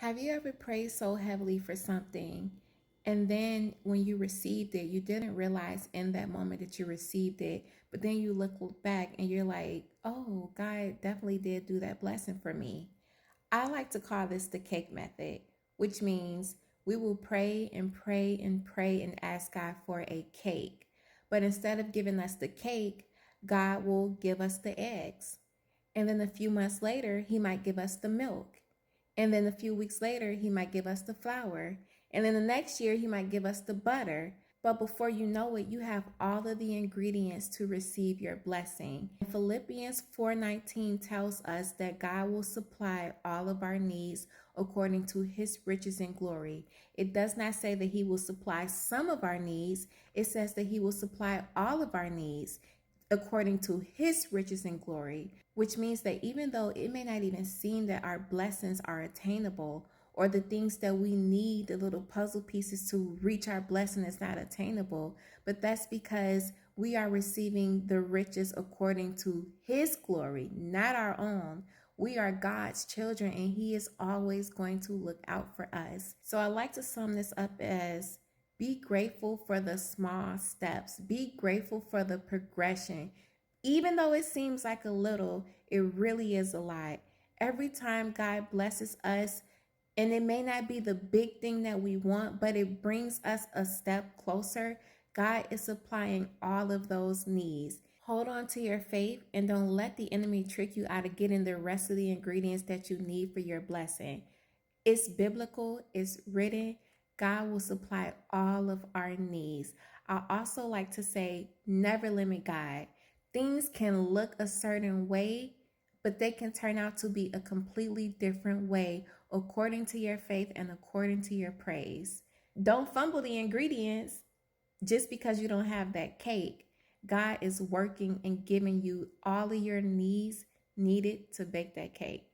Have you ever prayed so heavily for something and then when you received it, you didn't realize in that moment that you received it, but then you look back and you're like, oh, God definitely did do that blessing for me? I like to call this the cake method, which means we will pray and pray and pray and ask God for a cake. But instead of giving us the cake, God will give us the eggs. And then a few months later, He might give us the milk. And then a few weeks later, He might give us the flour. And then the next year, He might give us the butter. But before you know it, you have all of the ingredients to receive your blessing. Philippians 4:19 tells us that God will supply all of our needs according to His riches and glory. It does not say that He will supply some of our needs. It says that He will supply all of our needs according to His riches and glory, which means that even though it may not even seem that our blessings are attainable, or the things that we need, the little puzzle pieces to reach our blessing, is not attainable, but that's because we are receiving the riches according to His glory, not our own. We are God's children, and He is always going to look out for us. So I like to sum this up as: be grateful for the small steps. Be grateful for the progression. Even though it seems like a little, it really is a lot. Every time God blesses us, and it may not be the big thing that we want, but it brings us a step closer, God is supplying all of those needs. Hold on to your faith and don't let the enemy trick you out of getting the rest of the ingredients that you need for your blessing. It's biblical, it's written. God will supply all of our needs. I also like to say, never limit God. Things can look a certain way, but they can turn out to be a completely different way according to your faith and according to your praise. Don't fumble the ingredients just because you don't have that cake. God is working and giving you all of your needs needed to bake that cake.